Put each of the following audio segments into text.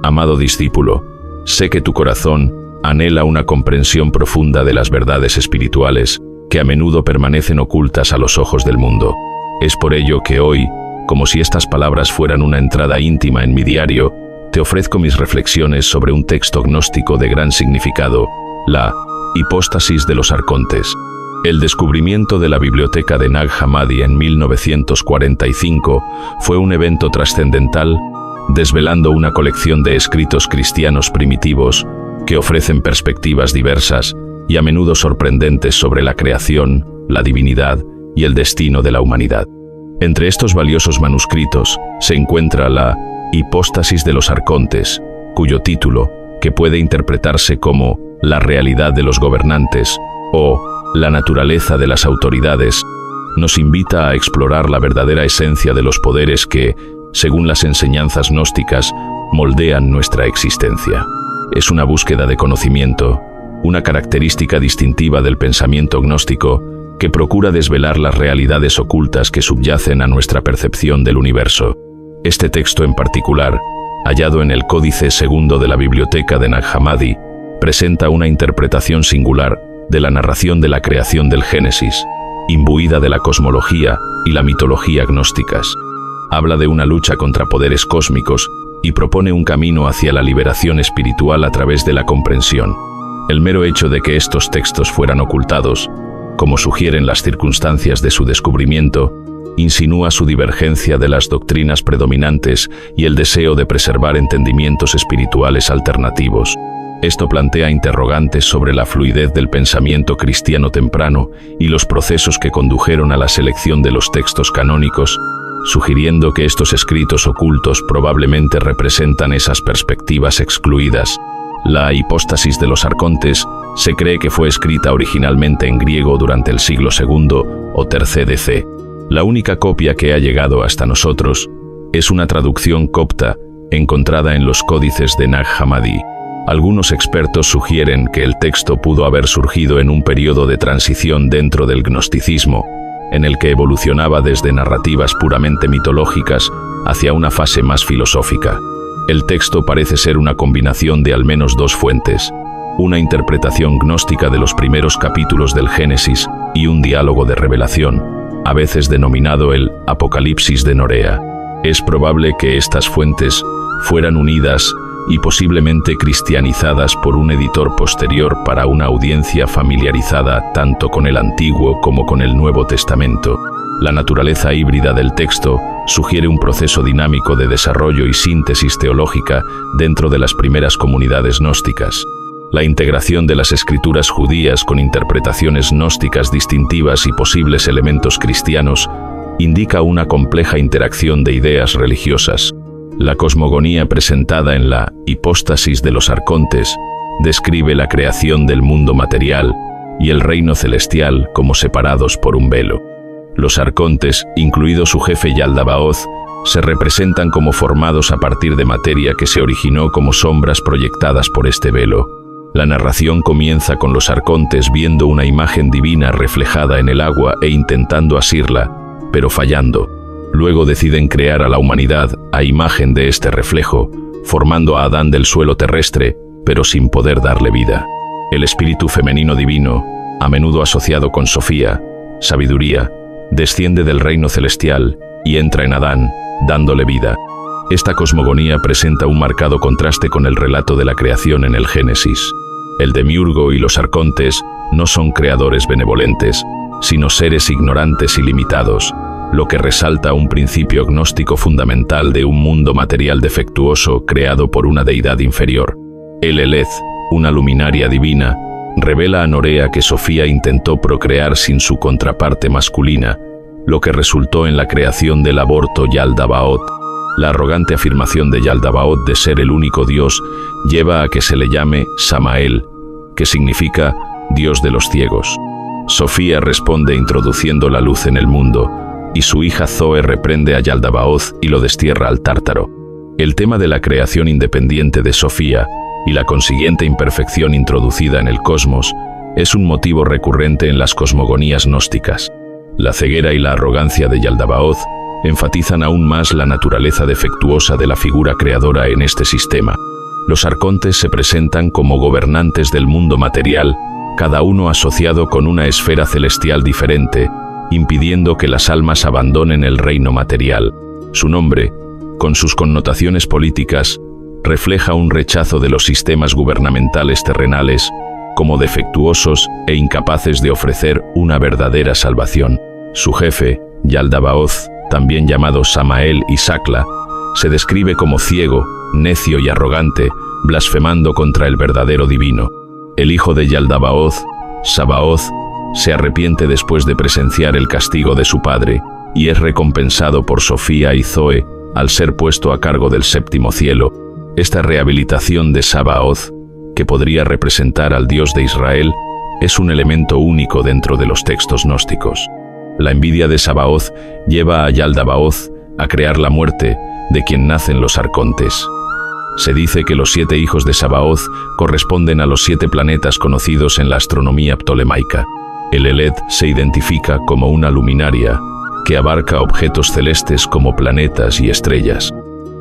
Amado discípulo, sé que tu corazón anhela una comprensión profunda de las verdades espirituales que a menudo permanecen ocultas a los ojos del mundo. Es por ello que hoy, como si estas palabras fueran una entrada íntima en mi diario, te ofrezco mis reflexiones sobre un texto gnóstico de gran significado, la hipóstasis de los arcontes. El descubrimiento de la biblioteca de Nag Hammadi en 1945 fue un evento trascendental, desvelando una colección de escritos cristianos primitivos que ofrecen perspectivas diversas y a menudo sorprendentes sobre la creación, la divinidad y el destino de la humanidad. Entre estos valiosos manuscritos se encuentra la Hipóstasis de los Arcontes, cuyo título, que puede interpretarse como La realidad de los gobernantes o La naturaleza de las autoridades, nos invita a explorar la verdadera esencia de los poderes que, según las enseñanzas gnósticas, moldean nuestra existencia. Es una búsqueda de conocimiento, una característica distintiva del pensamiento gnóstico que procura desvelar las realidades ocultas que subyacen a nuestra percepción del universo. Este texto en particular, hallado en el Códice II de la Biblioteca de Nag Hammadi, presenta una interpretación singular de la narración de la creación del Génesis, imbuida de la cosmología y la mitología gnósticas. Habla de una lucha contra poderes cósmicos y propone un camino hacia la liberación espiritual a través de la comprensión. El mero hecho de que estos textos fueran ocultados, como sugieren las circunstancias de su descubrimiento, insinúa su divergencia de las doctrinas predominantes y el deseo de preservar entendimientos espirituales alternativos. Esto plantea interrogantes sobre la fluidez del pensamiento cristiano temprano y los procesos que condujeron a la selección de los textos canónicos, sugiriendo que estos escritos ocultos probablemente representan esas perspectivas excluidas. La Hipóstasis de los Arcontes se cree que fue escrita originalmente en griego durante el siglo II o III DC. La única copia que ha llegado hasta nosotros es una traducción copta encontrada en los códices de Nag Hammadi. Algunos expertos sugieren que el texto pudo haber surgido en un periodo de transición dentro del gnosticismo, en el que evolucionaba desde narrativas puramente mitológicas hacia una fase más filosófica. El texto parece ser una combinación de al menos dos fuentes, una interpretación gnóstica de los primeros capítulos del Génesis y un diálogo de revelación, a veces denominado el Apocalipsis de Norea. Es probable que estas fuentes fueran unidas y posiblemente cristianizadas por un editor posterior para una audiencia familiarizada tanto con el Antiguo como con el Nuevo Testamento. La naturaleza híbrida del texto sugiere un proceso dinámico de desarrollo y síntesis teológica dentro de las primeras comunidades gnósticas. La integración de las escrituras judías con interpretaciones gnósticas distintivas y posibles elementos cristianos indica una compleja interacción de ideas religiosas. La cosmogonía presentada en la Hipóstasis de los Arcontes describe la creación del mundo material y el reino celestial como separados por un velo. Los arcontes, incluido su jefe Yaldabaoth, se representan como formados a partir de materia que se originó como sombras proyectadas por este velo. La narración comienza con los arcontes viendo una imagen divina reflejada en el agua e intentando asirla, pero fallando. Luego deciden crear a la humanidad a imagen de este reflejo, formando a Adán del suelo terrestre, pero sin poder darle vida. El espíritu femenino divino, a menudo asociado con Sofía, sabiduría, desciende del reino celestial y entra en Adán, dándole vida. Esta cosmogonía presenta un marcado contraste con el relato de la creación en el Génesis. El demiurgo y los arcontes no son creadores benevolentes, sino seres ignorantes y limitados, lo que resalta un principio gnóstico fundamental de un mundo material defectuoso creado por una deidad inferior. El Eleth, una luminaria divina, revela a Norea que Sofía intentó procrear sin su contraparte masculina, lo que resultó en la creación del aborto Yaldabaoth. La arrogante afirmación de Yaldabaoth de ser el único Dios lleva a que se le llame Samael, que significa Dios de los ciegos. Sofía responde introduciendo la luz en el mundo, y su hija Zoe reprende a Yaldabaoth y lo destierra al Tártaro. El tema de la creación independiente de Sofía y la consiguiente imperfección introducida en el cosmos es un motivo recurrente en las cosmogonías gnósticas. La ceguera y la arrogancia de Yaldabaoth enfatizan aún más la naturaleza defectuosa de la figura creadora en este sistema. Los arcontes se presentan como gobernantes del mundo material, cada uno asociado con una esfera celestial diferente, impidiendo que las almas abandonen el reino material. Su nombre, con sus connotaciones políticas, refleja un rechazo de los sistemas gubernamentales terrenales como defectuosos e incapaces de ofrecer una verdadera salvación. Su jefe, Yaldabaoth, también llamado Samael y Sakla, se describe como ciego, necio y arrogante, blasfemando contra el verdadero divino. El hijo de Yaldabaoth, Sabaoth, se arrepiente después de presenciar el castigo de su padre y es recompensado por Sofía y Zoe al ser puesto a cargo del séptimo cielo. Esta rehabilitación de Sabaoth, que podría representar al Dios de Israel, es un elemento único dentro de los textos gnósticos. La envidia de Sabaoth lleva a Yaldabaoth a crear la muerte de quien nacen los arcontes. Se dice que los 7 hijos de Sabaoth corresponden a los 7 planetas conocidos en la astronomía ptolemaica. El Eled se identifica como una luminaria que abarca objetos celestes como planetas y estrellas.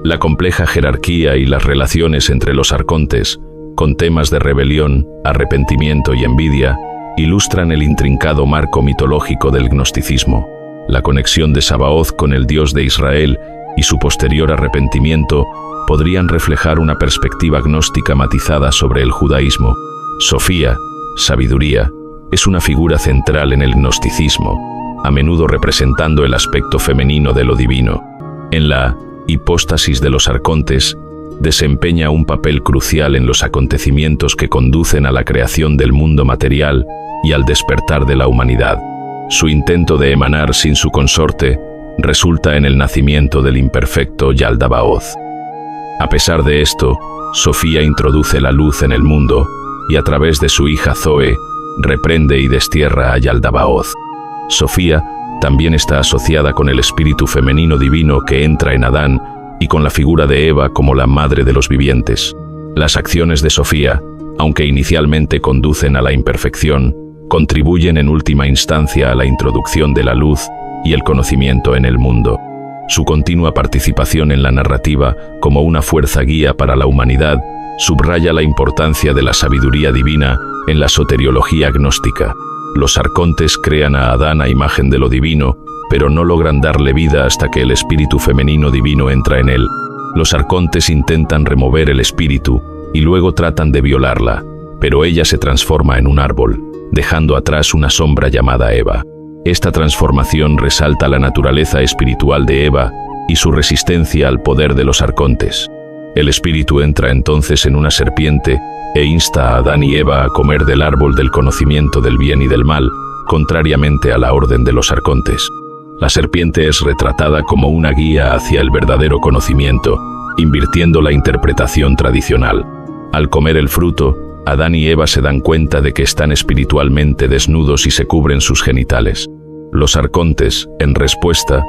La compleja jerarquía y las relaciones entre los arcontes, con temas de rebelión, arrepentimiento y envidia, ilustran el intrincado marco mitológico del gnosticismo. La conexión de Sabaoth con el Dios de Israel y su posterior arrepentimiento podrían reflejar una perspectiva gnóstica matizada sobre el judaísmo. Sofía, sabiduría, es una figura central en el gnosticismo, a menudo representando el aspecto femenino de lo divino. En la hipóstasis de los arcontes, desempeña un papel crucial en los acontecimientos que conducen a la creación del mundo material y al despertar de la humanidad. Su intento de emanar sin su consorte resulta en el nacimiento del imperfecto Yaldabaoth. A pesar de esto, Sofía introduce la luz en el mundo y a través de su hija Zoe reprende y destierra a Yaldabaoth. Sofía también está asociada con el espíritu femenino divino que entra en Adán y con la figura de Eva como la madre de los vivientes. Las acciones de Sofía, aunque inicialmente conducen a la imperfección, contribuyen en última instancia a la introducción de la luz y el conocimiento en el mundo. Su continua participación en la narrativa como una fuerza guía para la humanidad subraya la importancia de la sabiduría divina en la soteriología gnóstica. Los arcontes crean a Adán a imagen de lo divino, pero no logran darle vida hasta que el espíritu femenino divino entra en él. Los arcontes intentan remover el espíritu y luego tratan de violarla, pero ella se transforma en un árbol, dejando atrás una sombra llamada Eva. Esta transformación resalta la naturaleza espiritual de Eva y su resistencia al poder de los arcontes. El espíritu entra entonces en una serpiente e insta a Adán y Eva a comer del árbol del conocimiento del bien y del mal, contrariamente a la orden de los arcontes. La serpiente es retratada como una guía hacia el verdadero conocimiento, invirtiendo la interpretación tradicional. Al comer el fruto, Adán y Eva se dan cuenta de que están espiritualmente desnudos y se cubren sus genitales. Los arcontes, en respuesta,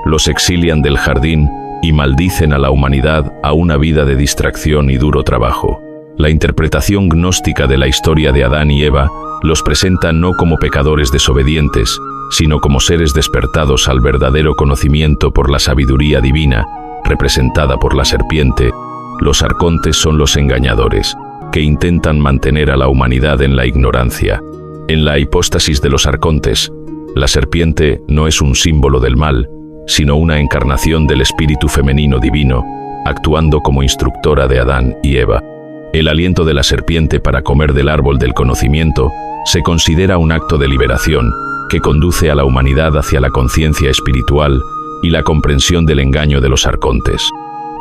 los exilian del jardín y maldicen a la humanidad a una vida de distracción y duro trabajo. La interpretación gnóstica de la historia de Adán y Eva los presenta no como pecadores desobedientes, sino como seres despertados al verdadero conocimiento por la sabiduría divina, representada por la serpiente. Los arcontes son los engañadores, que intentan mantener a la humanidad en la ignorancia. En la hipóstasis de los arcontes, la serpiente no es un símbolo del mal, sino una encarnación del espíritu femenino divino, actuando como instructora de Adán y Eva. El aliento de la serpiente para comer del árbol del conocimiento se considera un acto de liberación que conduce a la humanidad hacia la conciencia espiritual y la comprensión del engaño de los arcontes.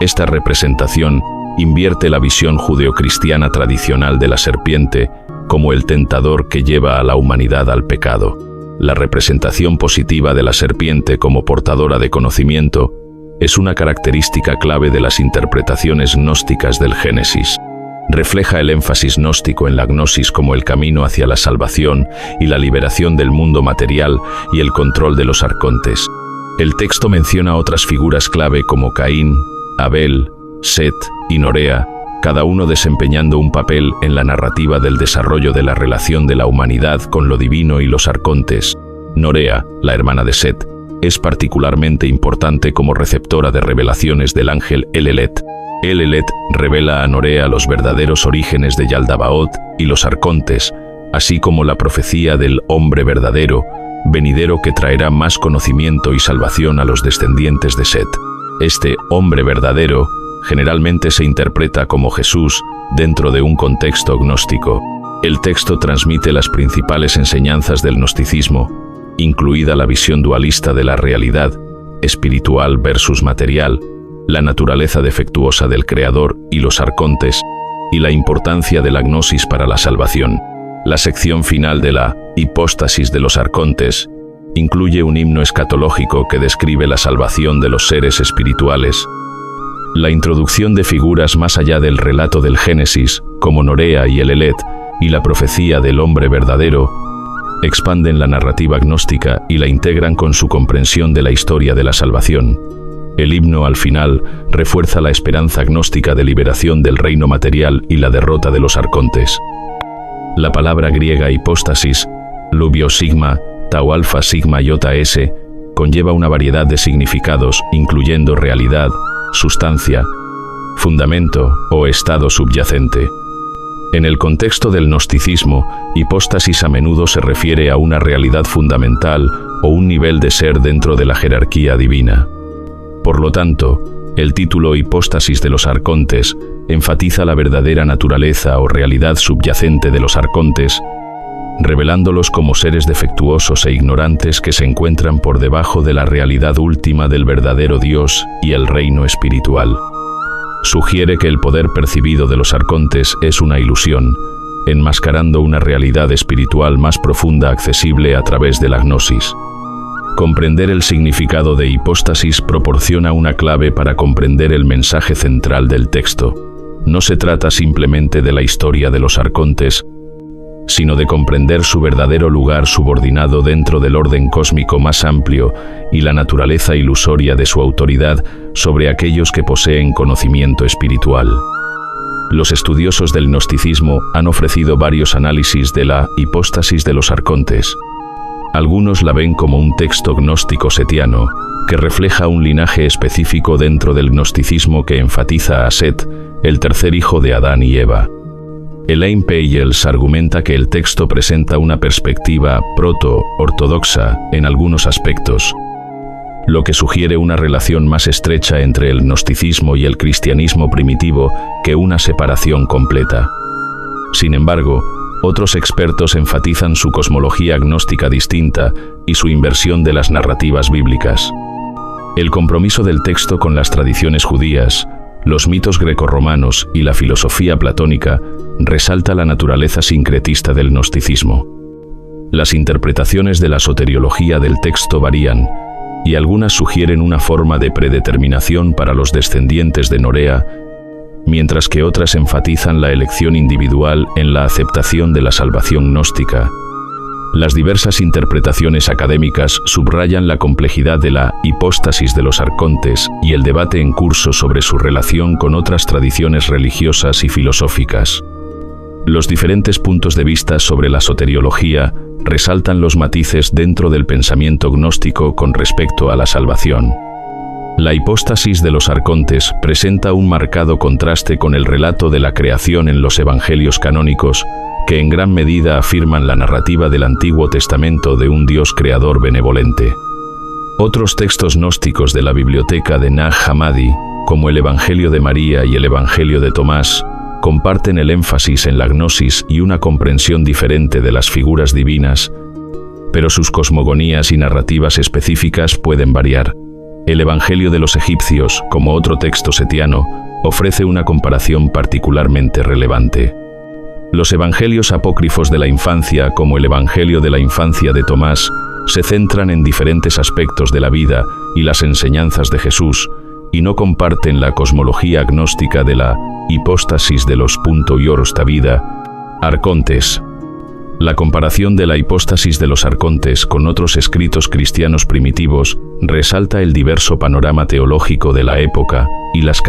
Esta representación invierte la visión judeocristiana tradicional de la serpiente como el tentador que lleva a la humanidad al pecado. La representación positiva de la serpiente como portadora de conocimiento es una característica clave de las interpretaciones gnósticas del Génesis. Refleja el énfasis gnóstico en la gnosis como el camino hacia la salvación y la liberación del mundo material y el control de los arcontes. El texto menciona otras figuras clave como Caín, Abel, Set y Norea, cada uno desempeñando un papel en la narrativa del desarrollo de la relación de la humanidad con lo divino y los arcontes. Norea, la hermana de Set, es particularmente importante como receptora de revelaciones del ángel El-Elet. El-Elet revela a Norea los verdaderos orígenes de Yaldabaoth y los arcontes, así como la profecía del hombre verdadero, venidero que traerá más conocimiento y salvación a los descendientes de Set. Este hombre verdadero generalmente se interpreta como Jesús dentro de un contexto gnóstico. El texto transmite las principales enseñanzas del gnosticismo, incluida la visión dualista de la realidad, espiritual versus material, la naturaleza defectuosa del Creador y los arcontes, y la importancia de la gnosis para la salvación. La sección final de la hipóstasis de los arcontes incluye un himno escatológico que describe la salvación de los seres espirituales. La introducción de figuras más allá del relato del Génesis, como Norea y El-Elet, y la profecía del hombre verdadero, expanden la narrativa gnóstica y la integran con su comprensión de la historia de la salvación. El himno al final refuerza la esperanza gnóstica de liberación del reino material y la derrota de los arcontes. La palabra griega hipóstasis, lubio sigma, tau alfa sigma iota s, conlleva una variedad de significados, incluyendo realidad, sustancia, fundamento o estado subyacente. En el contexto del gnosticismo, hipóstasis a menudo se refiere a una realidad fundamental o un nivel de ser dentro de la jerarquía divina. Por lo tanto, el título Hipóstasis de los arcontes enfatiza la verdadera naturaleza o realidad subyacente de los arcontes, revelándolos como seres defectuosos e ignorantes que se encuentran por debajo de la realidad última del verdadero Dios y el reino espiritual. Sugiere que el poder percibido de los arcontes es una ilusión, enmascarando una realidad espiritual más profunda accesible a través de la gnosis. Comprender el significado de hipóstasis proporciona una clave para comprender el mensaje central del texto. No se trata simplemente de la historia de los arcontes, sino de comprender su verdadero lugar subordinado dentro del orden cósmico más amplio y la naturaleza ilusoria de su autoridad sobre aquellos que poseen conocimiento espiritual. Los estudiosos del gnosticismo han ofrecido varios análisis de la hipóstasis de los arcontes. Algunos la ven como un texto gnóstico setiano, que refleja un linaje específico dentro del gnosticismo que enfatiza a Set, el tercer hijo de Adán y Eva. Elaine Pagels argumenta que el texto presenta una perspectiva proto-ortodoxa en algunos aspectos, lo que sugiere una relación más estrecha entre el gnosticismo y el cristianismo primitivo que una separación completa. Sin embargo, otros expertos enfatizan su cosmología gnóstica distinta y su inversión de las narrativas bíblicas. El compromiso del texto con las tradiciones judías, los mitos grecorromanos y la filosofía platónica resalta la naturaleza sincretista del gnosticismo. Las interpretaciones de la soteriología del texto varían, y algunas sugieren una forma de predeterminación para los descendientes de Norea, mientras que otras enfatizan la elección individual en la aceptación de la salvación gnóstica. Las diversas interpretaciones académicas subrayan la complejidad de la hipóstasis de los arcontes y el debate en curso sobre su relación con otras tradiciones religiosas y filosóficas. Los diferentes puntos de vista sobre la soteriología resaltan los matices dentro del pensamiento gnóstico con respecto a la salvación. La hipóstasis de los arcontes presenta un marcado contraste con el relato de la creación en los evangelios canónicos, que en gran medida afirman la narrativa del Antiguo Testamento de un Dios creador benevolente. Otros textos gnósticos de la biblioteca de Nag Hammadi, como el Evangelio de María y el Evangelio de Tomás, comparten el énfasis en la gnosis y una comprensión diferente de las figuras divinas, pero sus cosmogonías y narrativas específicas pueden variar. El Evangelio de los egipcios, como otro texto setiano, ofrece una comparación particularmente relevante. Los evangelios apócrifos de la infancia, como el Evangelio de la infancia de Tomás, se centran en diferentes aspectos de la vida y las enseñanzas de Jesús, y no comparten la cosmología agnóstica de la hipóstasis de los arcontes. La comparación de la hipóstasis de los arcontes con otros escritos cristianos primitivos resalta el diverso panorama teológico de la época y las